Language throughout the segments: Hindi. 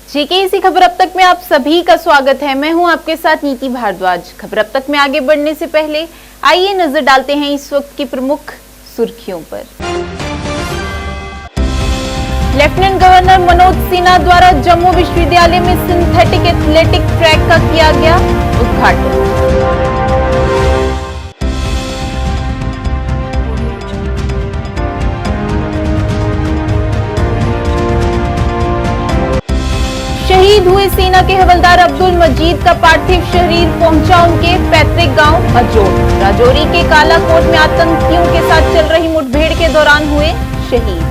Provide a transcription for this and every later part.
जेकेईसी खबर अब तक में आप सभी का स्वागत है। मैं हूं आपके साथ नीति भारद्वाज। खबर अब तक में आगे बढ़ने से पहले आइए नजर डालते हैं इस वक्त की प्रमुख सुर्खियों पर। लेफ्टिनेंट गवर्नर मनोज सिन्हा द्वारा जम्मू विश्वविद्यालय में सिंथेटिक एथलेटिक ट्रैक का किया गया उद्घाटन। शहीद हुए सेना के हवलदार अब्दुल मजीद का पार्थिव शरीर पहुंचा उनके पैतृक गांव अजोर। राजौरी के कालाकोट में आतंकियों के साथ चल रही मुठभेड़ के दौरान हुए शहीद।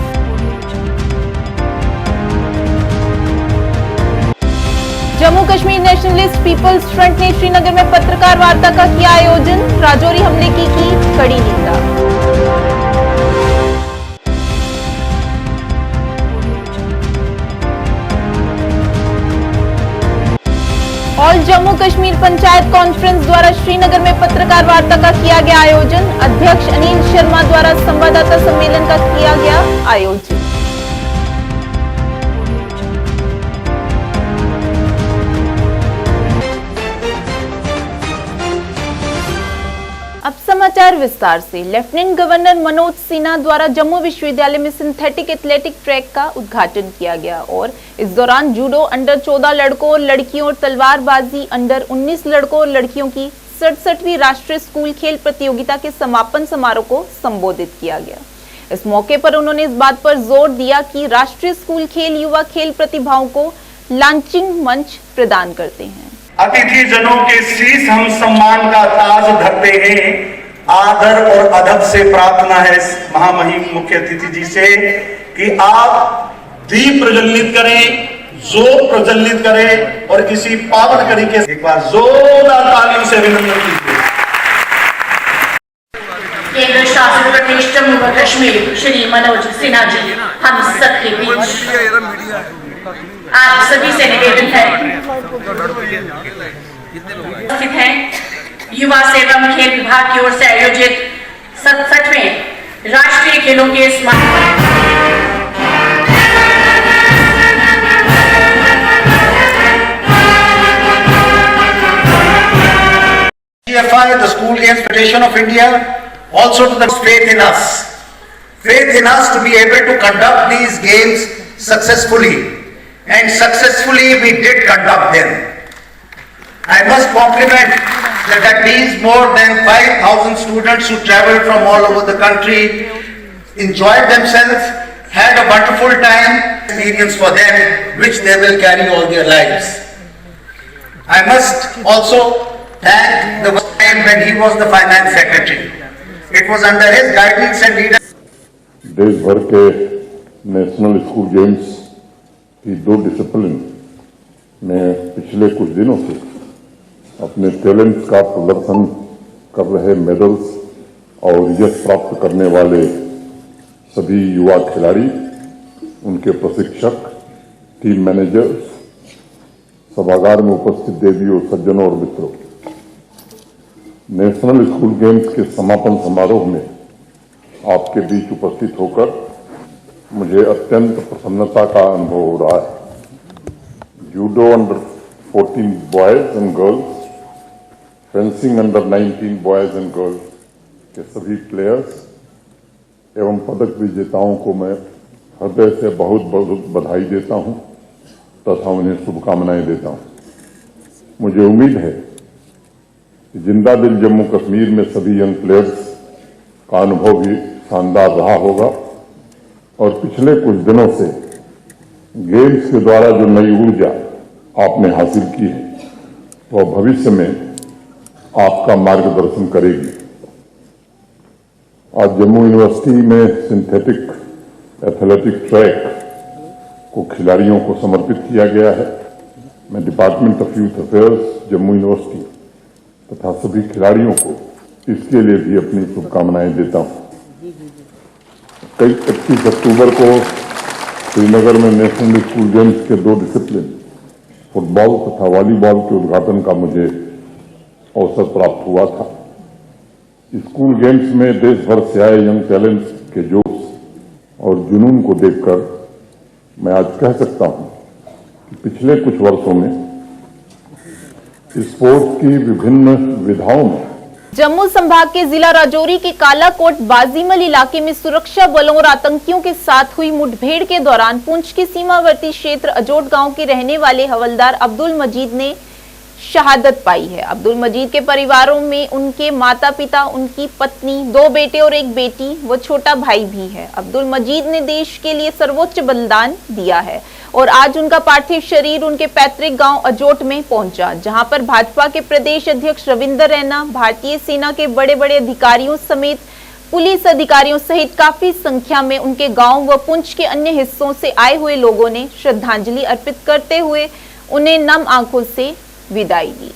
Jammu Kashmir Nationalist People's Front ने श्रीनगर में पत्रकार वार्ता का किया आयोजन। राजौरी हमले की कड़ी निंदा। ऑल जम्मू कश्मीर पंचायत कॉन्फ्रेंस द्वारा श्रीनगर में पत्रकार वार्ता का किया गया आयोजन। अध्यक्ष अनिल शर्मा द्वारा संवाददाता सम्मेलन का किया गया आयोजन। अब समाचार विस्तार से। लेफ्टिनेंट गवर्नर मनोज सिन्हा द्वारा जम्मू विश्वविद्यालय में सिंथेटिक एथलेटिक ट्रैक का उद्घाटन किया गया और इस दौरान जूडो अंडर 14 लड़कों और लड़कियों और तलवारबाजी अंडर 19 लड़कों और लड़कियों की 67वीं राष्ट्रीय स्कूल खेल प्रतियोगिता के समापन समारोह को संबोधित किया गया। इस मौके पर उन्होंने इस बात पर जोर दिया कि राष्ट्रीय स्कूल खेल युवा खेल प्रतिभाओं को लॉन्चिंग मंच प्रदान करते हैं। अतिथि जनों के शीश हम सम्मान का ताज धरते हैं। आदर और अदब से प्रार्थना है महामहिम मुख्य अतिथि जी से कि आप दीप प्रज्वलित करें, जोत प्रज्वलित करें और इसी पावन कड़ी के एक बार जोरदार तालियों से अभिनंदन कीजिए। केंद्र शासित प्रदेश जम्मू व कश्मीर श्री मनोज सिन्हा जी हम सबके बीच आप सभी से निवेदन है उपस्थित हैं युवा एवं खेल विभाग की ओर से आयोजित 67वें राष्ट्रीय खेलों के समापन the School Games Federation of India also to the faith in us to be able to conduct these games successfully. And successfully we did conduct them. I must compliment that these more than 5,000 students who traveled from all over the country enjoyed themselves, had a wonderful time, experience for them which they will carry all their lives. I must also thank the time when he was the finance secretary. It was under his guidance and leadership. देश भर के नेशनल स्कूल गेम्स की 2 डिसिप्लिन में पिछले कुछ दिनों से अपने टैलेंट का प्रदर्शन कर रहे मेडल्स और यश प्राप्त करने वाले सभी युवा खिलाड़ी, उनके प्रशिक्षक, टीम मैनेजर्स, सभागार में उपस्थित देवियों, सज्जनों और मित्रों, नेशनल स्कूल गेम्स के समापन समारोह में आपके बीच उपस्थित होकर मुझे अत्यंत प्रसन्नता का अनुभव हो रहा है। Judo under 14 boys and girls, fencing under 19 boys and girls के सभी प्लेयर्स एवं पदक विजेताओं को मैं हृदय से बहुत बहुत बधाई देता हूं तथा उन्हें शुभकामनाएं देता हूं। मुझे उम्मीद है कि जिंदा दिल जम्मू कश्मीर में सभी यंग प्लेयर्स का अनुभव भी शानदार रहा होगा और पिछले कुछ दिनों से गेम्स के द्वारा जो नई ऊर्जा आपने हासिल की है वह भविष्य में आपका मार्गदर्शन करेगी। आज जम्मू यूनिवर्सिटी में सिंथेटिक एथलेटिक ट्रैक को खिलाड़ियों को समर्पित किया गया है। मैं department of youth affairs Jammu university तथा सभी खिलाड़ियों को इसके लिए भी अपनी शुभकामनाएं देता हूं। 21 अक्टूबर को श्रीनगर में नेशनल स्कूल गेम्स के 2 डिसिप्लिन फुटबॉल तथा वॉलीबॉल के उद्घाटन का मुझे अवसर प्राप्त हुआ था। स्कूल गेम्स में देश भर से आए यंग टैलेंट के जोश और जुनून को देखकर मैं आज कह सकता हूं कि पिछले कुछ वर्षों में स्पोर्ट्स की विभिन्न विधाओं में जम्मू संभाग के जिला राजौरी के कालाकोट बाजीमल इलाके में सुरक्षा बलों और आतंकियों के साथ हुई मुठभेड़ के दौरान पुंछ के सीमावर्ती क्षेत्र अजोट गांव के रहने वाले हवलदार अब्दुल मजीद ने शहादत पाई है। अब्दुल मजीद के परिवारों में उनके माता पिता, उनकी पत्नी, 2 बेटे और 1 बेटी व छोटा भाई भी है। अब्दुल मजीद ने देश के लिए सर्वोच्च बलिदान दिया है और आज उनका पार्थिव शरीर उनके पैतृक गांव अजोट में पहुंचा, जहां पर भाजपा के प्रदेश अध्यक्ष रविंदर रैना, भारतीय सेना के बड़े बड़े अधिकारियों समेत पुलिस अधिकारियों सहित काफी संख्या में उनके गांव व पुंछ के अन्य हिस्सों से आए हुए लोगों ने श्रद्धांजलि अर्पित करते हुए उन्हें नम आंखों से विदाई दी।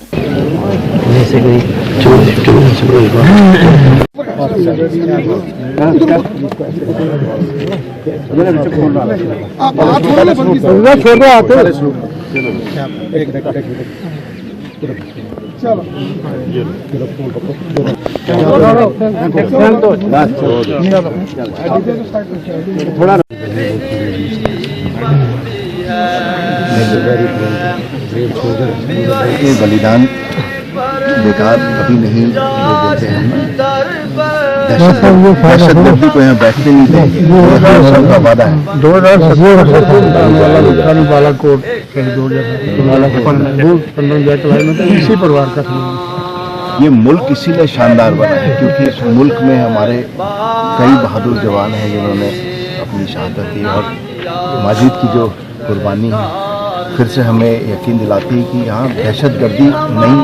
ये बलिदान बेकार कभी नहीं बोलते हैं। दहशतगर्दी को यहाँ बैठने नहीं देंगे, सबका वादा है। 2017 बालाकोट इसी परिवार का था। ये मुल्क इसीलिए शानदार बना है क्योंकि इस मुल्क में हमारे कई बहादुर जवान हैं जिन्होंने अपनी शहादत दी और माजिद की जो कुर्बानी है फिर से हमें यकीन दिलाती है कि यहाँ दहशतगर्दी नहीं।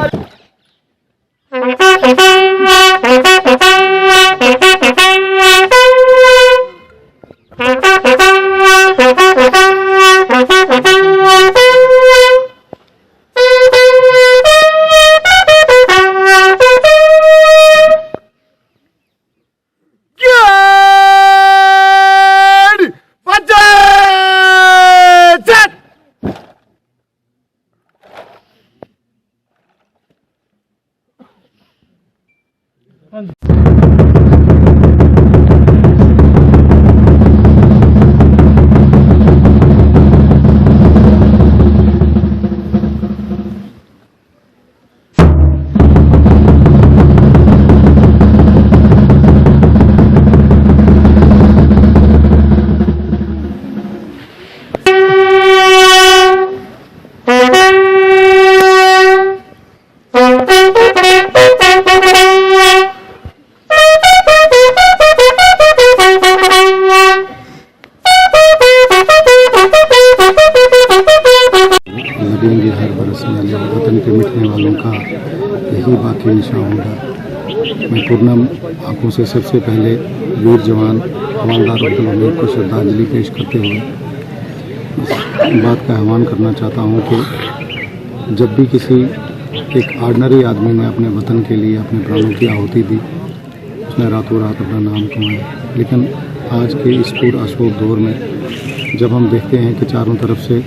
लगेंगे हर बरस में वतन के मिटने वालों का यही बाकी निशान होगा। मैं पूर्णम आंखों से सबसे पहले वीर जवान हवलदार अब्दुल हमीद को श्रद्धांजलि पेश करते हुए इस बात का आह्वान करना चाहता हूँ कि जब भी किसी एक ऑर्डिनरी आदमी ने अपने वतन के लिए अपने प्राणों की आहुति दी, उसने रातों रात अपना नाम कमाया, लेकिन आज के इस पुरअसबाब दौर में जब हम देखते हैं कि चारों तरफ से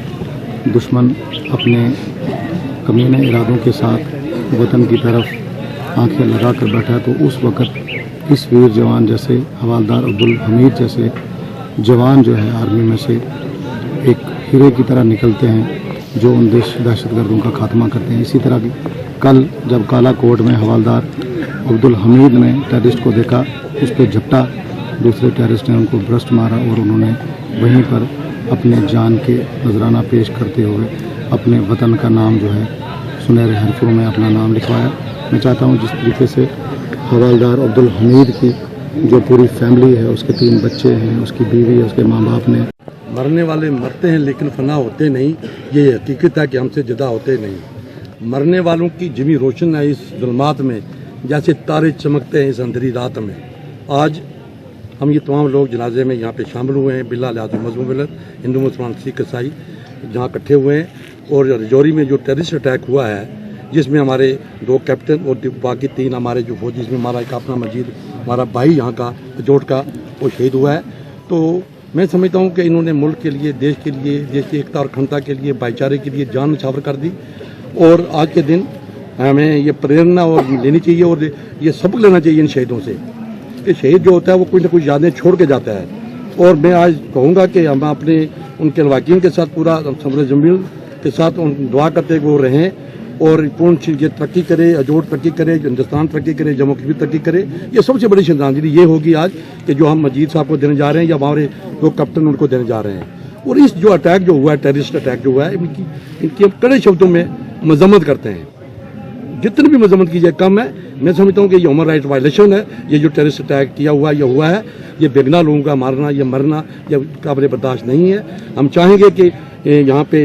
दुश्मन अपने कमीने इरादों के साथ वतन की तरफ आंखें लगा कर बैठा है, तो उस वक़्त इस वीर जवान जैसे हवलदार अब्दुल हमीद जैसे जवान जो है आर्मी में से एक हीरे की तरह निकलते हैं जो उन दहशतगर्दों का खात्मा करते हैं। इसी तरह की कल जब कालाकोट में हवलदार अब्दुल हमीद ने टेररिस्ट को देखा, उस पर झपटा, दूसरे टेररिस्ट ने उनको ब्रस्ट मारा और उन्होंने वहीं पर अपने जान के नजराना पेश करते हुए अपने वतन का नाम जो है सुनहरे हरफों में अपना नाम लिखवाया। मैं चाहता हूँ जिस तरीके से हवलदार अब्दुल हमीद की जो पूरी फैमिली है, उसके 3 बच्चे हैं, उसकी बीवी है, उसके माँ बाप ने, मरने वाले मरते हैं लेकिन फना होते नहीं, ये हकीकत है कि हमसे जुदा होते नहीं। मरने वालों की जिमी रोशन है इस जुल्मात में, जैसे तारे चमकते हैं इस अंधेरी रात में। आज हम ये तमाम लोग जनाजे में यहाँ पे शामिल हुए हैं, बिला लिहाज मजहब मिलत, हिंदू मुसलमान सिख ईसाई जहाँ इकट्ठे हुए हैं। और राजौरी में जो टेररिस्ट अटैक हुआ है जिसमें हमारे 2 कैप्टन और बाकी 3 हमारे जो फौजी, जिसमें हमारा एक अपना मजीद हमारा भाई यहाँ का जोट का वो शहीद हुआ है, तो मैं समझता हूँ कि इन्होंने मुल्क के लिए, देश के लिए, देश की एकता और अखंडता के लिए, भाईचारे के लिए जान न्यौछावर कर दी। और आज के दिन हमें ये प्रेरणा और लेनी चाहिए और ये सबक लेना चाहिए इन शहीदों से कि शहीद जो होता है वो कुछ ना कुछ यादें छोड़ के जाता है। और मैं आज कहूँगा कि हम अपने उनके लवाकियों के साथ पूरा समर जमील के साथ दुआ करते वो रहें और पूर्ण ये तरक्की करे, अजोड़ तरक्की करे, हिंदुस्तान तरक्की करे, जम्मू कश्मीर तरक्की करे। ये सबसे बड़ी श्रद्धांजलि ये होगी आज कि जो हम मजीद साहब को देने जा रहे हैं या हमारे जो कैप्टन उनको देने जा रहे हैं। और इस जो अटैक जो हुआ है, टेररिस्ट अटैक जो हुआ है, इनकी हम कड़े शब्दों में मजम्मत करते हैं। जितनी भी मजम्मत की जाए कम है। मैं समझता हूँ कि ये ह्यूमन राइट वायलेशन है। ये जो टेररिस्ट अटैक किया हुआ ये हुआ है, ये बेगुनाह लोगों का मारना, ये मरना, ये काबिल बर्दाश्त नहीं है। हम चाहेंगे कि यहाँ पे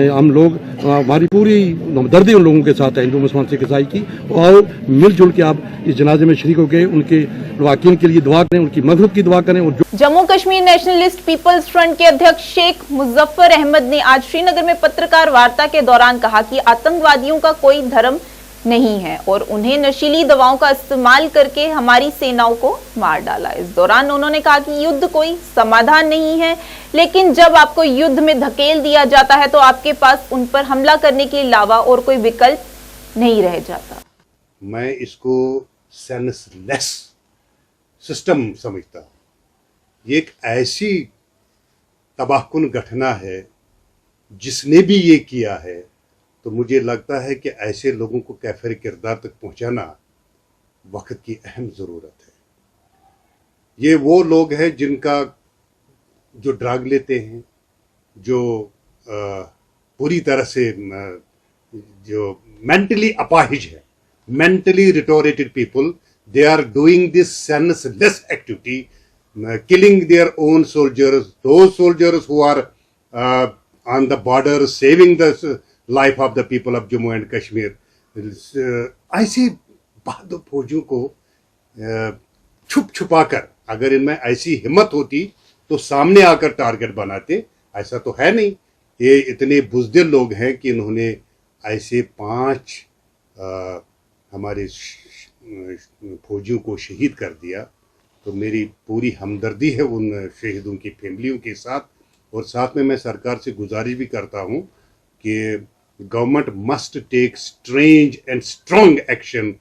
हम लोग, हमारी पूरी हमदर्दी उन लोगों के साथ है, हिंदू मुसलमान सिख ईसाई की, और मिलजुल के आप इस जनाजे में शरीक होकर उनके वाकिन के लिए दुआ करें, उनकी मग़फ़िरत की दुआ करें। और Jammu Kashmir Nationalist People's Front के अध्यक्ष शेख मुजफ्फर अहमद ने आज श्रीनगर में पत्रकार वार्ता के दौरान कहा कि आतंकवादियों का कोई धर्म नहीं है और उन्हें नशीली दवाओं का इस्तेमाल करके हमारी सेनाओं को मार डाला। इस दौरान उन्होंने कहा कि युद्ध कोई समाधान नहीं है, लेकिन जब आपको युद्ध में धकेल दिया जाता है तो आपके पास उन पर हमला करने के अलावा और कोई विकल्प नहीं रह जाता। मैं इसको सेंसलेस सिस्टम समझता हूँ। ये एक ऐसी तबाहकुन घटना है, जिसने भी ये किया है तो मुझे लगता है कि ऐसे लोगों को कैफिर किरदार तक पहुंचाना वक्त की अहम ज़रूरत है। ये वो लोग हैं जिनका जो ड्रग लेते हैं, जो पूरी तरह से जो मेंटली अपाहिज है, mentally retarded people, they are doing this senseless activity, killing their own soldiers, those soldiers who are on the border, saving the life of the people of Jammu and Kashmir. ऐसे बहादुर फौजियों को छुप छुपा कर, अगर इनमें ऐसी हिम्मत होती तो सामने आकर टारगेट बनाते। ऐसा तो है नहीं। ये इतने बुज़दिल लोग हैं कि इन्होंने ऐसे 5 हमारे फौजियों को शहीद कर दिया। तो मेरी पूरी हमदर्दी है उन शहीदों की फैमिलियों के साथ। और साथ में मैं सरकार से गुजारिश भी करता हूँ कि government must take strange and strong action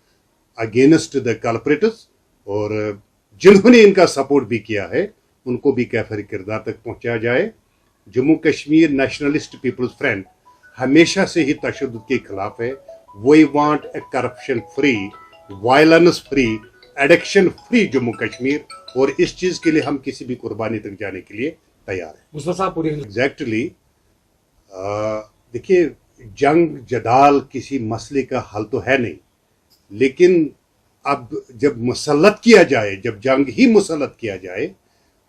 against the culprits, और जिन्होंने इनका सपोर्ट भी किया है उनको भी कैफिर किरदार तक पहुँचाया जाए। Jammu Kashmir Nationalist People's Front हमेशा से ही तशद्दुद के खिलाफ है। We want a corruption free, violence free, addiction free Jammu Kashmir, और इस चीज के लिए हम किसी भी कुर्बानी तक जाने के लिए तैयार हैं। एग्जैक्टली देखिए, जंग जदाल किसी मसले का हल तो है नहीं, लेकिन अब जब मुसल्लत किया जाए, जब जंग ही मुसल्लत किया जाए,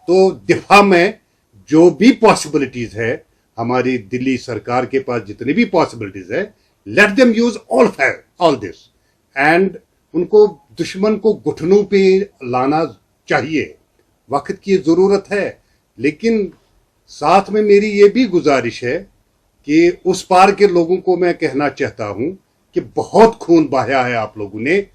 तो दिफा में जो भी पॉसिबिलिटीज है, हमारी दिल्ली सरकार के पास जितनी भी पॉसिबिलिटीज है, let them use all this, and उनको दुश्मन को घुटनों पे लाना चाहिए। वक्त की जरूरत है, लेकिन साथ में मेरी ये भी गुजारिश है कि उस पार के लोगों को मैं कहना चाहता हूं कि बहुत खून बहाया है आप लोगों ने,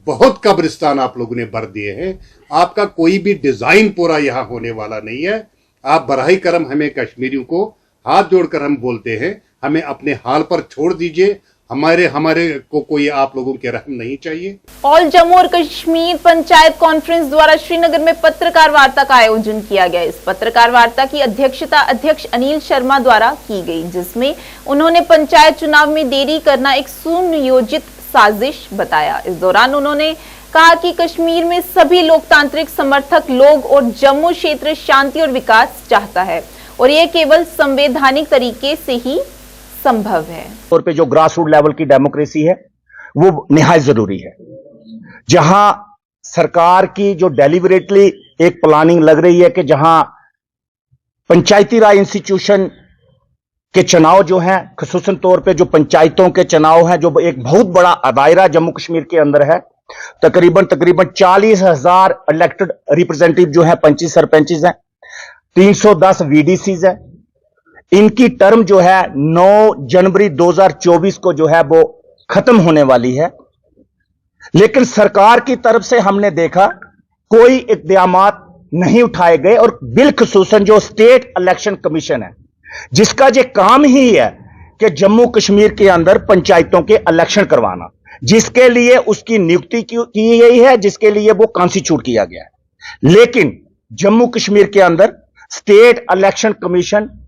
बहुत कब्रिस्तान आप लोगों ने भर दिए हैं। आपका कोई भी डिजाइन पूरा यहां होने वाला नहीं है। आप बराही करम हमें कश्मीरियों को हाथ जोड़कर हम बोलते हैं, हमें अपने हाल पर छोड़ दीजिए। हमारे को कोई आप लोगों के रहम नहीं चाहिए। ऑल जम्मू और कश्मीर पंचायत कॉन्फ्रेंस द्वारा श्रीनगर में पत्रकार वार्ता का आयोजन किया गया। इस पत्रकार वार्ता की अध्यक्षता अध्यक्ष अनिल शर्मा द्वारा की गई, जिसमें उन्होंने पंचायत चुनाव में देरी करना एक सुनियोजित साजिश बताया। इस दौरान उन्होंने कहा कि कश्मीर में सभी लोकतांत्रिक समर्थक लोग और जम्मू क्षेत्र शांति और विकास चाहता है, और यह केवल संवैधानिक तरीके से ही संभव है। तौर पे जो ग्रास रूट लेवल की डेमोक्रेसी है वो निहायत जरूरी है। जहां सरकार की जो डेलिबरेटली एक प्लानिंग लग रही है कि जहां पंचायती राज इंस्टीट्यूशन के चुनाव जो हैं, खुसूसन तौर पे जो पंचायतों के चुनाव हैं, जो एक बहुत बड़ा दायरा जम्मू कश्मीर के अंदर है, तकरीबन 40,000 इलेक्टेड रिप्रेजेंटेटिव जो है, 25 सरपंचेस हैं, 310 वीडीसीज हैं। इनकी टर्म जो है 9 जनवरी 2024 को जो है वो खत्म होने वाली है। लेकिन सरकार की तरफ से हमने देखा कोई इक़दामात नहीं उठाए गए, और बिलखुसूसन जो स्टेट इलेक्शन कमीशन है, जिसका ये काम ही है कि जम्मू कश्मीर के अंदर पंचायतों के इलेक्शन करवाना, जिसके लिए उसकी नियुक्ति की गई है, जिसके लिए वो कॉन्स्टिट्यूट किया गया है। लेकिन जम्मू कश्मीर के अंदर स्टेट इलेक्शन कमीशन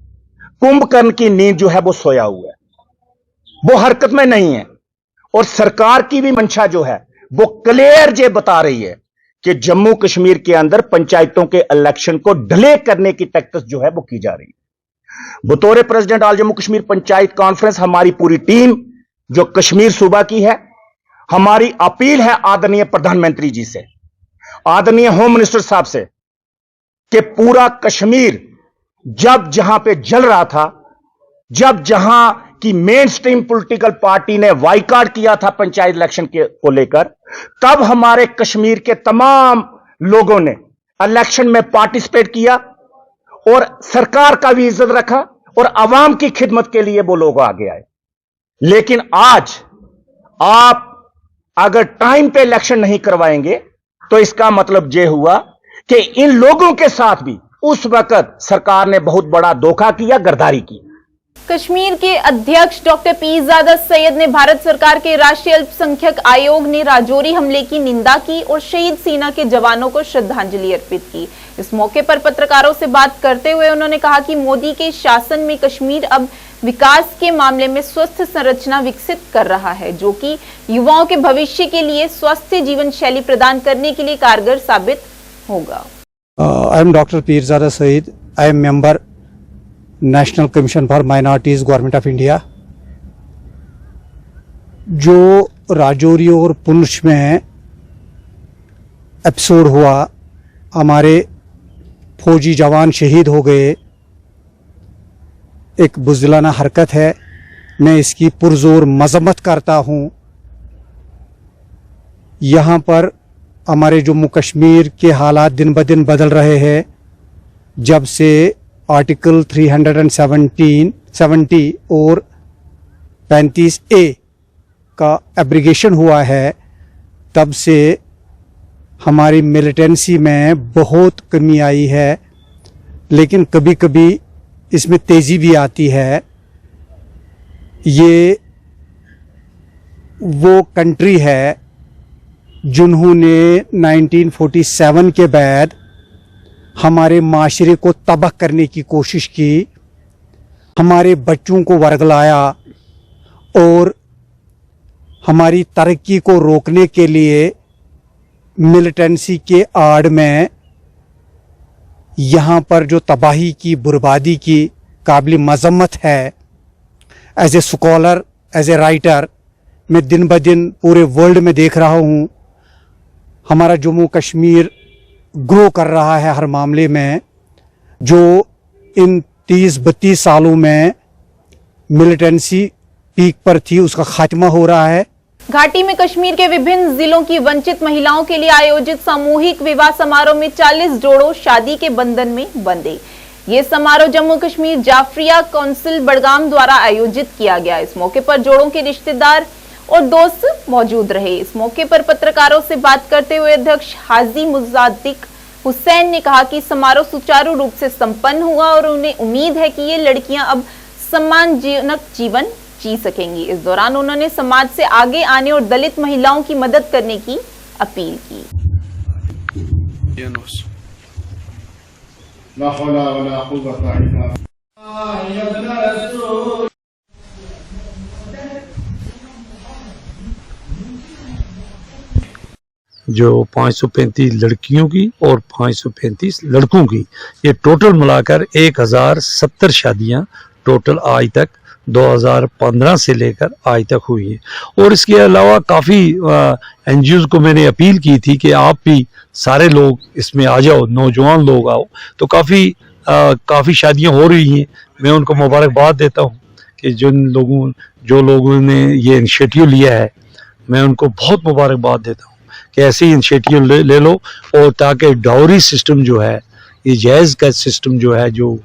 कुंभकर्ण की नींद जो है वो सोया हुआ है। वो हरकत में नहीं है। और सरकार की भी मंशा जो है वो क्लियर जे बता रही है कि जम्मू कश्मीर के अंदर पंचायतों के इलेक्शन को डिले करने की टैक्टिस जो है वो की जा रही है। बतौर president all Jammu Kashmir panchayat conference हमारी पूरी टीम जो कश्मीर सूबा की है, हमारी अपील है आदरणीय प्रधानमंत्री जी से, आदरणीय होम मिनिस्टर साहब से, कि पूरा कश्मीर जब जहां पे जल रहा था, जब जहां की मेन स्ट्रीम पॉलिटिकल पार्टी ने बायकॉट किया था पंचायत इलेक्शन को लेकर, तब हमारे कश्मीर के तमाम लोगों ने इलेक्शन में पार्टिसिपेट किया और सरकार का भी इज्जत रखा और आवाम की खिदमत के लिए वो लोग आगे आए। लेकिन आज आप अगर टाइम पे इलेक्शन नहीं करवाएंगे तो इसका मतलब यह हुआ कि इन लोगों के साथ भी उस वक्त सरकार ने बहुत बड़ा धोखा किया, गद्दारी की। कश्मीर के अध्यक्ष डॉक्टर पीरजादा सैयद ने भारत सरकार के राष्ट्रीय अल्पसंख्यक आयोग ने राजौरी हमले की निंदा की और शहीद सेना के जवानों को श्रद्धांजलि अर्पित की। इस मौके पर पत्रकारों से बात करते हुए उन्होंने कहा कि मोदी के शासन में कश्मीर अब विकास के मामले में स्वस्थ संरचना विकसित कर रहा है, जो कि युवाओं के भविष्य के लिए स्वस्थ जीवन शैली प्रदान करने के लिए कारगर साबित होगा। I am doctor Peerzada Saeed. I am member National Commission for Minorities Government of India. जो राजौरी और पुंछ में एपिसोड हुआ, हमारे फौजी जवान शहीद हो गए, एक बुज़दिलाना हरकत है। मैं इसकी पुरजोर मजम्मत करता हूँ। यहाँ पर हमारे जम्मू कश्मीर के हालात दिन ब दिन बदल रहे हैं। जब से आर्टिकल 370 और 35A का एब्रिगेशन हुआ है, तब से हमारी मिलिटेंसी में बहुत कमी आई है। लेकिन कभी कभी इसमें तेज़ी भी आती है। ये वो कंट्री है जिन्होंने 1947 के बाद हमारे माशरे को तबाह करने की कोशिश की, हमारे बच्चों को वर्गलाया और हमारी तरक्की को रोकने के लिए मिलिटेंसी के आड़ में यहाँ पर जो तबाही की, बर्बादी की काबिल मजम्मत है। As a scholar, as a writer, मैं दिन ब दिन पूरे वर्ल्ड में देख रहा हूँ हमारा जम्मू कश्मीर ग्रो कर रहा है हर मामले में। जो इन 30-32 सालों में मिलिटेंसी पीक पर थी, उसका खात्मा हो रहा है। घाटी में कश्मीर के विभिन्न जिलों की वंचित महिलाओं के लिए आयोजित सामूहिक विवाह समारोह में 40 जोड़ों शादी के बंधन में बंधे। ये समारोह जम्मू कश्मीर जाफरिया काउंसिल बड़गाम द्वारा आयोजित किया गया। इस मौके पर जोड़ों के रिश्तेदार और दोस्त मौजूद रहे। इस मौके पर पत्रकारों से बात करते हुए अध्यक्ष हाजी मुजाद्दिक हुसैन ने कहा कि समारोह सुचारू रूप से संपन्न हुआ और उन्हें उम्मीद है कि ये लड़कियां अब सम्मानजनक जीवन जी सकेंगी। इस दौरान उन्होंने समाज से आगे आने और दलित महिलाओं की मदद करने की अपील की। जो 535 लड़कियों की और 535 लड़कों की, ये टोटल मिलाकर 1070 शादियां टोटल आज तक 2015 से लेकर आज तक हुई है। और इसके अलावा काफ़ी NGOs को मैंने अपील की थी कि आप भी सारे लोग इसमें आ जाओ, नौजवान लोग आओ। तो काफ़ी शादियां हो रही हैं। मैं उनको मुबारकबाद देता हूं कि जो लोगों ने ये इनिशिएटिव लिया है, मैं उनको बहुत मुबारकबाद देता हूं कि ऐसे ही इनिशिएटिव ले लो, और ताकि डाउरी सिस्टम जो है, ये जायज़ का सिस्टम जो है, जो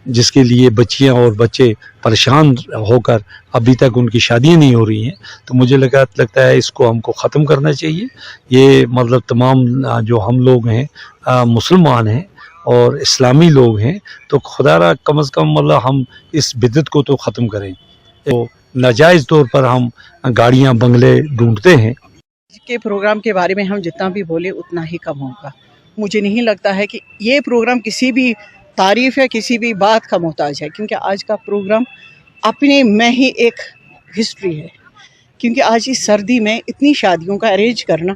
जिसके लिए बच्चियां और बच्चे परेशान होकर अभी तक उनकी शादियां नहीं हो रही हैं, तो मुझे लगता है इसको हमको ख़त्म करना चाहिए। ये मतलब तमाम जो हम लोग हैं मुसलमान हैं और इस्लामी लोग हैं, तो खुदा कम अज़ कम मतलब हम इस बिदअत को तो ख़त्म करें। तो नाजायज़ तौर पर हम गाड़ियाँ बंगले ढूंढते हैं। के प्रोग्राम के बारे में हम जितना भी बोले उतना ही कम होगा। मुझे नहीं लगता है कि ये प्रोग्राम किसी भी तारीफ या किसी भी बात का मोहताज है, क्योंकि आज का प्रोग्राम अपने में ही एक हिस्ट्री है, क्योंकि आज इस सर्दी में इतनी शादियों का अरेंज करना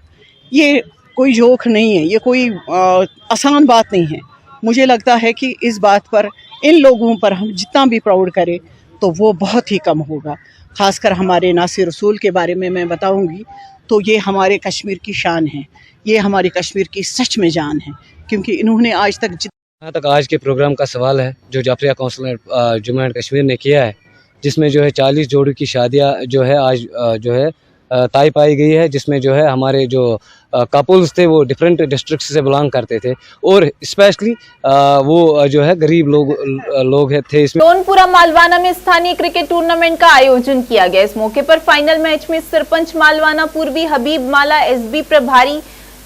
ये कोई जोक नहीं है, ये कोई आसान बात नहीं है। मुझे लगता है कि इस बात पर इन लोगों पर हम जितना भी प्राउड करें तो वो बहुत ही कम होगा। ख़ासकर हमारे नासिर रसूल के बारे में मैं बताऊंगी तो ये हमारे कश्मीर की शान है, ये हमारे कश्मीर की सच में जान है, क्योंकि इन्होंने आज तक जहाँ तक आज के प्रोग्राम का सवाल है जो जाफरिया काउंसिल जम्मू एंड कश्मीर ने किया है, जिसमें जो है 40 जोड़ी की शादियाँ जो है आज जो है तय पाई गई है, जिसमें जो है हमारे जो कपल्स थे वो डिफरेंट डिस्ट्रिक्ट से बिलोंग करते थे और स्पेशली वो जो है गरीब लोग थे। इसमें लोनपुरा मालवाना में स्थानीय क्रिकेट टूर्नामेंट का आयोजन किया गया। इस मौके पर फाइनल मैच में सरपंच मालवाना पूर्वी हबीब माला, एसबी प्रभारी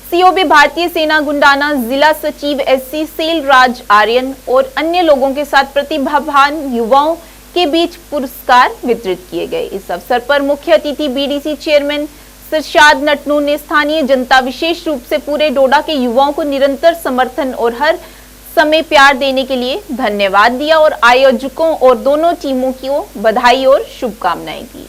सीओबी भारतीय सेना गुंडाना, जिला सचिव एससी सेल राज आर्यन और अन्य लोगों के साथ प्रतिभावान युवाओं के बीच पुरस्कार वितरित किए गए। इस अवसर पर मुख्य अतिथि बीडीसी चेयरमैन सरशाद नटनू ने स्थानीय जनता, विशेष रूप से पूरे डोडा के युवाओं को निरंतर समर्थन और हर समय प्यार देने के लिए धन्यवाद दिया और आयोजकों और दोनों टीमों को बधाई और शुभकामनाएं दी।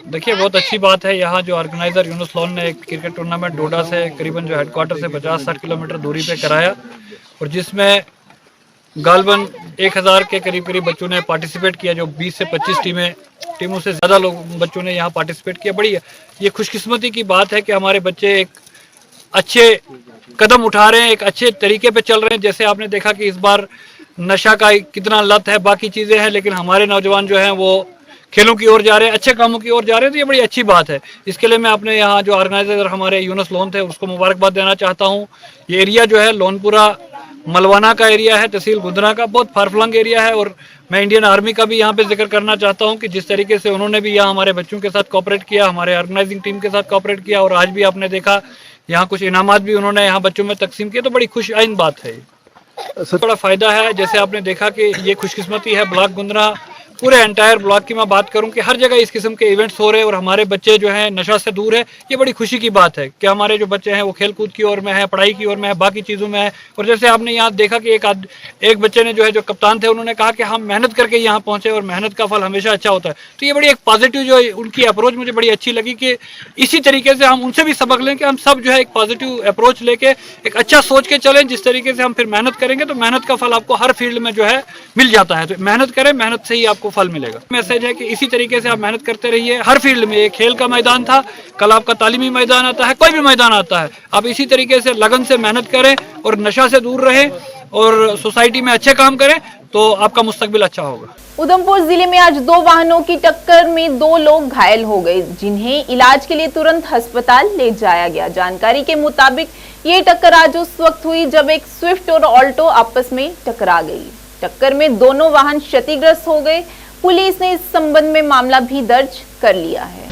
देखिए, बहुत अच्छी बात है। यहाँ जो ऑर्गेनाइजर यूनुस लोन ने एक क्रिकेट टूर्नामेंट डोडा से करीबन जो हेडक्वार्टर से 50-60 किलोमीटर दूरी पे कराया और जिसमें गालबन 1000 के करीब बच्चों ने पार्टिसिपेट किया। जो 20 से 25 टीमों से ज़्यादा लोग बच्चों ने यहाँ पार्टिसिपेट किया। बड़ी ये खुशकिस्मती की बात है कि हमारे बच्चे एक अच्छे कदम उठा रहे हैं, एक अच्छे तरीके पे चल रहे हैं। जैसे आपने देखा कि इस बार नशा का कितना लत है, बाकी चीज़ें हैं, लेकिन हमारे नौजवान जो हैं वो खेलों की ओर जा रहे हैं, अच्छे कामों की ओर जा रहे हैं। तो ये बड़ी अच्छी बात है। इसके लिए मैं अपने यहाँ जो ऑर्गेनाइजर हमारे यूनुस लोन थे उसको मुबारकबाद देना चाहता हूँ। ये एरिया जो है लोनपुरा मलवाना का एरिया है, तहसील गुंदरा का, बहुत फारफ्लंग एरिया है। और मैं इंडियन आर्मी का भी यहाँ पे जिक्र करना चाहता हूँ कि जिस तरीके से उन्होंने भी यहाँ हमारे बच्चों के साथ कोऑपरेट किया, हमारे ऑर्गेनाइजिंग टीम के साथ कोऑपरेट किया और आज भी आपने देखा यहाँ कुछ इनामात भी उन्होंने यहाँ बच्चों में तकसीम किए। तो बड़ी खुश आइन बात है, बड़ा फायदा है। जैसे आपने देखा कि ये खुशकिस्मती है ब्लॉक गुंदरा, पूरे एंटायर ब्लॉक की मैं बात करूं कि हर जगह इस किस्म के इवेंट्स हो रहे हैं और हमारे बच्चे जो हैं नशा से दूर है। ये बड़ी खुशी की बात है कि हमारे जो बच्चे हैं वो खेल कूद की ओर में है, पढ़ाई की ओर में है, बाकी चीज़ों में है। और जैसे आपने यहाँ देखा कि एक बच्चे ने जो है, जो कप्तान थे, उन्होंने कहा कि हम मेहनत करके यहाँ पहुँचे और मेहनत का फल हमेशा अच्छा होता है। तो ये बड़ी एक पॉजिटिव जो उनकी अप्रोच मुझे बड़ी अच्छी लगी कि इसी तरीके से हम उनसे भी सबक लें कि हम सब जो है एक पॉजिटिव अप्रोच लेके एक अच्छा सोच के चलें। जिस तरीके से हम फिर मेहनत करेंगे तो मेहनत का फल आपको हर फील्ड में जो है मिल जाता है। तो मेहनत करें, मेहनत से ही आपको फल मिलेगा। मैसेज है कि इसी तरीके से आप मेहनत करते रहिए हर फील्ड में। ये खेल का मैदान था, कल आपका तालीमी मैदान आता है, कोई भी मैदान आता है। आप इसी तरीके से लगन से मेहनत करें और नशा से दूर रहें और सोसाइटी में अच्छे काम करें तो आपका मुस्तकबिल अच्छा होगा। उधमपुर जिले में आज 2 वाहनों की टक्कर में 2 लोग घायल हो गए, जिन्हें इलाज के लिए तुरंत अस्पताल ले जाया गया। जानकारी के मुताबिक ये टक्कर आज उस वक्त हुई जब एक स्विफ्ट और ऑल्टो आपस में टकरा गई। टक्कर में दोनों वाहन क्षतिग्रस्त हो गए। पुलिस ने इस संबंध में मामला भी दर्ज कर लिया है।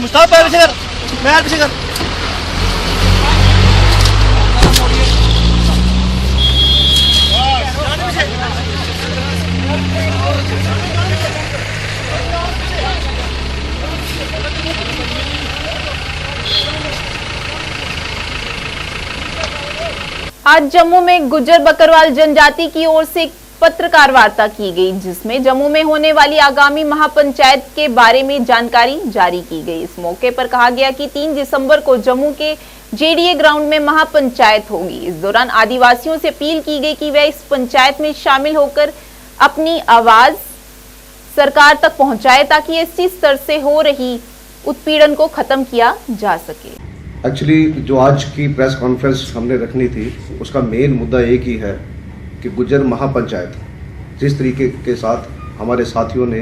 मुस्ताफ पैर पीछे कर, पैर पीछे कर। आज जम्मू में गुज्जर बकरवाल जनजाति की ओर से एक पत्रकार वार्ता की गई, जिसमें जम्मू में होने वाली आगामी महापंचायत के बारे में जानकारी जारी की गई। इस मौके पर कहा गया कि 3 दिसंबर को जम्मू के जेडीए ग्राउंड में महापंचायत होगी। इस दौरान आदिवासियों से अपील की गई कि वे इस पंचायत में शामिल होकर अपनी आवाज सरकार तक पहुंचाए, ताकि एसटी स्तर से हो रही उत्पीड़न को खत्म किया जा सके। एक्चुअली जो आज की प्रेस कॉन्फ्रेंस हमने रखनी थी, उसका मेन मुद्दा एक ही है कि गुज्जर महापंचायत जिस तरीके के साथ हमारे साथियों ने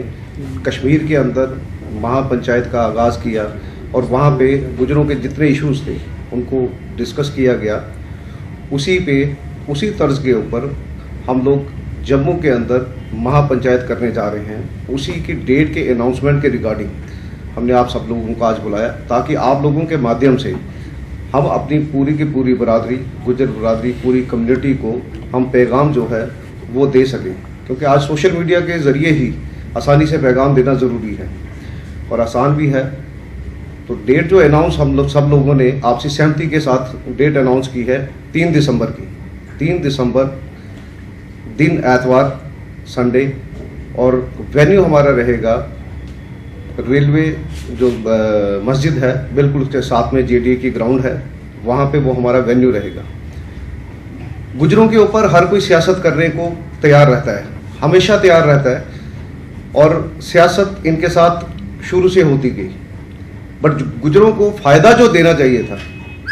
कश्मीर के अंदर महापंचायत का आगाज़ किया और वहाँ पे गुज्जरों के जितने इश्यूज थे उनको डिस्कस किया गया, उसी तर्ज के ऊपर हम लोग जम्मू के अंदर महापंचायत करने जा रहे हैं। उसी की डेट के अनाउंसमेंट के रिगार्डिंग हमने आप सब लोगों को आज बुलाया, ताकि आप लोगों के माध्यम से हम अपनी पूरी की पूरी बरादरी, गुज्जर बरादरी, पूरी कम्युनिटी को हम पैगाम जो है वो दे सकें, क्योंकि आज सोशल मीडिया के ज़रिए ही आसानी से पैगाम देना ज़रूरी है और आसान भी है। तो डेट जो अनाउंस हम लोग सब लोगों ने आपसी सहमति के साथ डेट अनाउंस की है 3 दिसंबर की। 3 दिसंबर दिन एतवार, संडे, और वेन्यू हमारा रहेगा रेलवे जो मस्जिद है बिल्कुल उसके साथ में जेडीए की ग्राउंड है, वहाँ पे वो हमारा वेन्यू रहेगा। गुज्जरों के ऊपर हर कोई सियासत करने को तैयार रहता है, हमेशा तैयार रहता है, और सियासत इनके साथ शुरू से होती गई, बट गुज्जरों को फायदा जो देना चाहिए था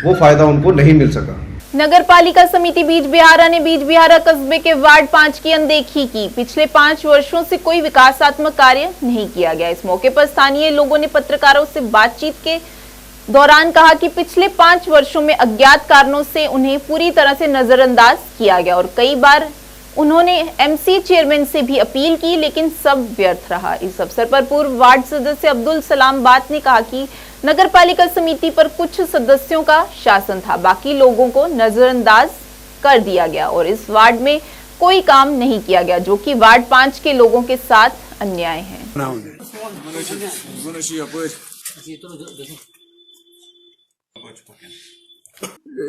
वो फायदा उनको नहीं मिल सका। नगर पालिका समिति बीजबिहारा ने बीजबिहारा कस्बे के वार्ड 5 की अनदेखी की। पिछले 5 वर्षों से कोई विकासात्मक कार्य नहीं किया गया। इस मौके पर स्थानीय लोगों ने पत्रकारों से बातचीत के दौरान कहा कि पिछले 5 वर्षों में अज्ञात कारणों से उन्हें पूरी तरह से नजरअंदाज किया गया और कई बार उन्होंने एमसी चेयरमैन से भी अपील की, लेकिन सब व्यर्थ रहा। इस अवसर पर पूर्व वार्ड सदस्य अब्दुल सलाम बात ने कहा कि नगर पालिका समिति पर कुछ सदस्यों का शासन था, बाकी लोगों को नजरअंदाज कर दिया गया और इस वार्ड में कोई काम नहीं किया गया, जो कि वार्ड 5 के लोगों के साथ अन्याय है।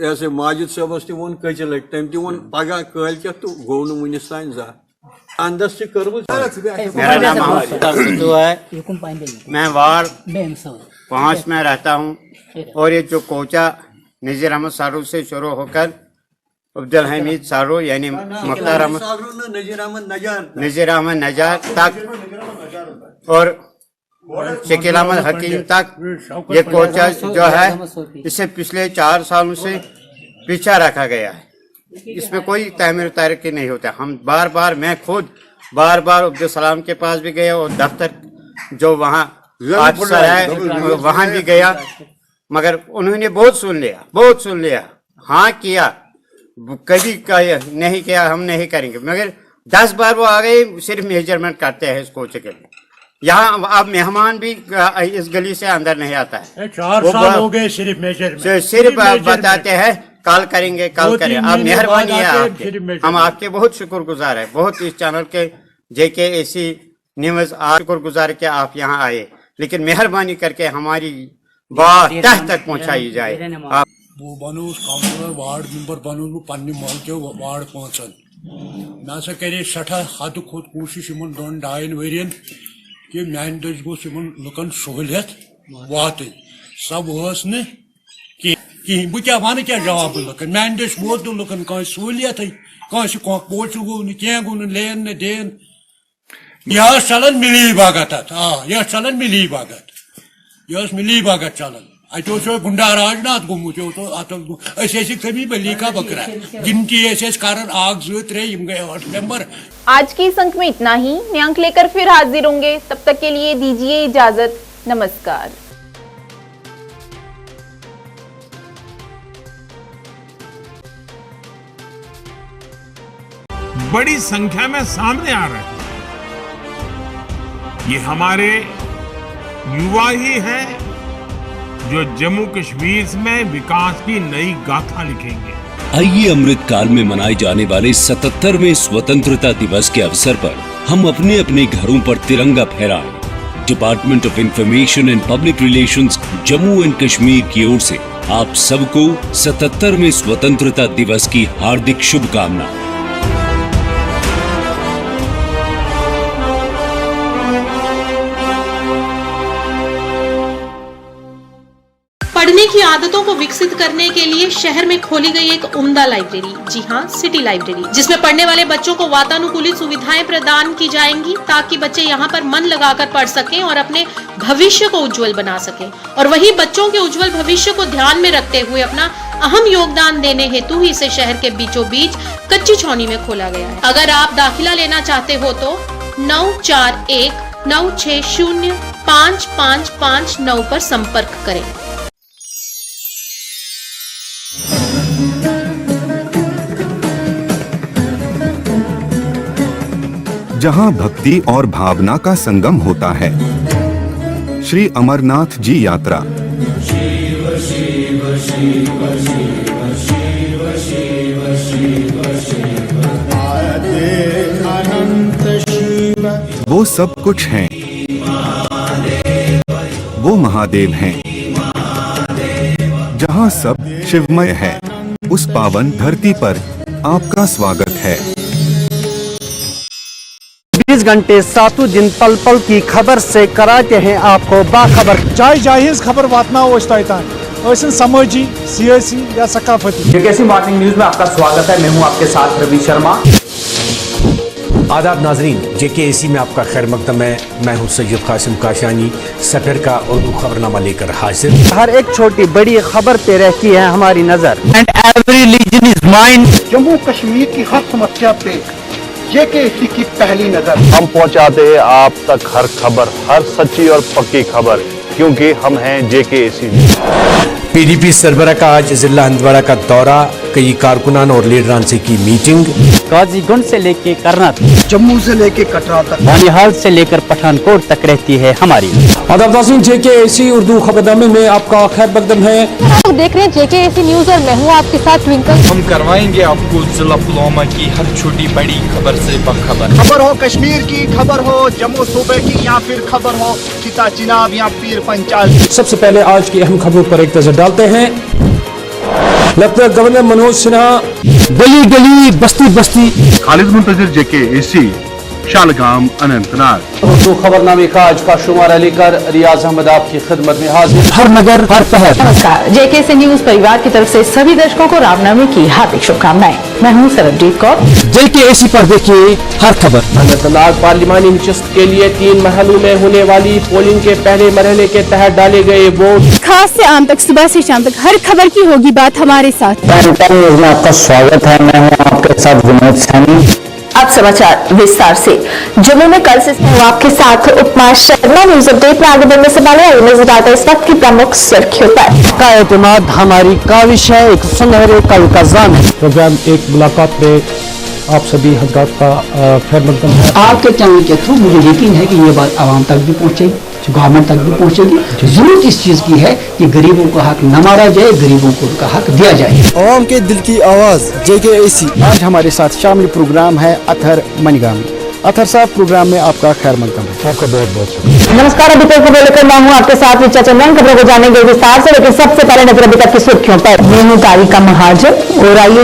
ऐसे माजिद साहबस तोन कच लट तम तोन पगह कल तो गो नुस तान जा अंदस कर। मेरा नाम मोहम्मद सिद्धू है, मैं वार्ड 5 में रहता हूँ और ये जो कोचा नजीर अहमद सारू से शुरू होकर अब्दुल हमीद सारू यानी मुख्तार अहमद नजीर अहमद नजार तक और शकील अहमद हकीम तक, ये कोचा जो है इसे पिछले 4 सालों से पीछा रखा गया है। इसमें कोई तमीर तरक्की नहीं होता। हम मैं खुद बार अब्दुल सलाम के पास भी गया और दफ्तर जो वहाँ अफसर है वहाँ भी गया, मगर उन्होंने बहुत सुन लिया, हाँ किया, कभी नहीं किया हम नहीं करेंगे, मगर 10 बार वो आ गए सिर्फ मेजरमेंट करते हैं इस कोचे के लिए। यहाँ अब मेहमान भी इस गली से अंदर नहीं आता है। 4 साल हो गए सिर्फ मेजरमेंट, सिर्फ बताते हैं कल करेंगे। अब मेहरबानी है आपके, हम आपके बहुत शुक्रगुजार है, बहुत इस चैनल के JKAC न्यूज़ आप शुक्रगुजार के आप यहाँ आए, लेकिन मेहरबानी करके हमारी बात तक पहुँचाई जाए। वो बनो काउंसलर वार्ड मेंबर बनो पन्ने मोहल के वार्ड 5 मे हसा करे सठा हद खुद कोशिश इन 2-2.5 वरियन कि मान दस गोस लुकन सहूलियत वात सब कहीं बह क्या वन क्या जवाब लुकन मान दस वोत लुकन कह सहूलियत कह पोचु गो क्या गो लेन न देन यह चलन मिली भगत यह चलन मिली भगत यह मिली भगत चलान अतो गुंडा राज ना गुमुत थमी बलीका बकरा गिनती कारण 1 2 3 गए 8 नंबर। आज की इस अंक में इतना ही। नए अंक लेकर फिर हाजिर होंगे, तब तक के लिए दीजिए इजाजत। नमस्कार। बड़ी संख्या में सामने आ रहे हैं। ये हमारे युवा ही हैं जो जम्मू कश्मीर में विकास की नई गाथा लिखेंगे। आइए अमृत काल में मनाए जाने वाले 77वें स्वतंत्रता दिवस के अवसर पर हम अपने अपने घरों पर तिरंगा फहराएं। Department of information and public relations Jammu and Kashmir की ओर से आप सबको 77वें स्वतंत्रता दिवस की हार्दिक शुभकामनाएं। पढ़ने की आदतों को विकसित करने के लिए शहर में खोली गई एक उम्दा लाइब्रेरी, जी हाँ, सिटी लाइब्रेरी, जिसमें पढ़ने वाले बच्चों को वातानुकूलित सुविधाएं प्रदान की जाएंगी ताकि बच्चे यहाँ पर मन लगाकर पढ़ सकें और अपने भविष्य को उज्जवल बना सकें। और वही बच्चों के उज्जवल भविष्य को ध्यान में रखते हुए अपना अहम योगदान देने हेतु ही इसे शहर के बीचों बीच कच्ची छौनी में खोला गया है। अगर आप दाखिला लेना चाहते हो तो 9419605559 पर संपर्क करें। जहां भक्ति और भावना का संगम होता है, श्री अमरनाथ जी यात्रा। वो सब कुछ हैं, वो महादेव हैं। जहां सब शिवमय है, उस पावन धरती पर आपका स्वागत है। 20 घंटे 7 दिन पल पल की खबर से कराते हैं आपको बाखबर। चाहे जाहिज खबर वातना समाजी, सियासी या सकाफती। जेकेसी मॉर्निंग न्यूज में आपका स्वागत है। मैं हूं आपके साथ रवि शर्मा। आदाब नाजरीन, जेकेएसी में आपका खैर मकदम है। मैं हूं सैयद कासिम काशानी, सफर का उर्दू खबरनामा लेकर हाजिर। हर एक छोटी बड़ी खबर पे रहती है हमारी नजर। And every reason is mind. Jammu Kashmir की हर समस्या पे जेकेएसी की पहली नजर। हम पहुंचाते हैं आप तक हर खबर, हर सच्ची और पक्की खबर, क्योंकि हम हैं जेकेएसी। पीडीपी सरबरा का आज जिला हंदवाड़ा का दौरा, कई कारकुनान और लीडरान से की मीटिंग। गाजीगुंड से लेके करनाल, जम्मू से लेके कटरा तक, बानिहाल से लेकर पठानकोट तक रहती है हमारी। आदाब नाज़रीन, जेकेएसी उर्दू खबरनामे में आपका खैर मकदम है। आप देख रहे हैं जेकेएसी न्यूज और मैं हूँ आपके साथ ट्विंकल। हम करवाएंगे आपको जिला पुलवामा की हर छोटी बड़ी खबर से बाखबर। खबर हो कश्मीर की, खबर हो जम्मू सूबे की, या फिर खबर हो चिता चिनाब या पीर पंचाल। सबसे पहले आज की अहम खबरों पर एक नजर डालते हैं। लेफ्टिनेंट गवर्नर मनोज सिन्हा गली गली बस्ती बस्ती। खालिद मुंतजिर जेकेएसी शालगाम अनंतनाग। उर्दू खबरनामे का आज का शुमारा लेकर रियाज अहमद आपकी खिदमत में हाजिर। हर नगर हर पहर। नमस्कार, जेकेएसी न्यूज परिवार की तरफ से सभी दर्शकों को रामनवमी की हार्दिक शुभकामनाएं। मैं हूँ सरबजीत कौर। जेकेएसी पर देखिए हर खबर। अनंतनाग पार्लिमानी नशिस्त के लिए 3 महलों में होने वाली पोलिंग के पहले मरहले के तहत डाले गए वोट। खास से आम तक, सुबह से शाम तक हर खबर की होगी बात हमारे साथ। न्यूज में आपका स्वागत है। मैं हूँ आपके साथ विनोद सैनी। अब समाचार विस्तार से। जम्मू में कल से आपके साथ उपमा शर्मा। न्यूज अपडेट में आगे बढ़ने से पहले नजर डालते इस वक्त की प्रमुख सुर्खियों पर। का एतमाद हमारी काविश है, एक सुनहरे कल का जान है। प्रोग्राम एक मुलाकात में आप सभी हजरात का खैर मकदम है। आपके चैनल के थ्रू मुझे यकीन है कि ये बात आवाम तक भी पहुंचेगी, गवर्नमेंट तक भी पहुंचेगी। जरूरत इस चीज की है कि गरीबों का हक न मारा जाए, गरीबों को उनका हक दिया जाए। आवाम के दिल की आवाज जेकेएसी। आज हमारे साथ शामिल प्रोग्राम है अथर मनीगामी। अथर साहब, प्रोग्राम में आपका खैर मकदम है। आपका बहुत बहुत शुक्रिया। नमस्कार, अभी तक खबर लेकर मैं हूँ आपके साथ ऋचा चंद्रन। खबरों को जानेंगे विस्तार से, लेकिन सबसे पहले नजर अभी तक की सुर्खियों पर। मैं हूँ तारिका महाजन और आइए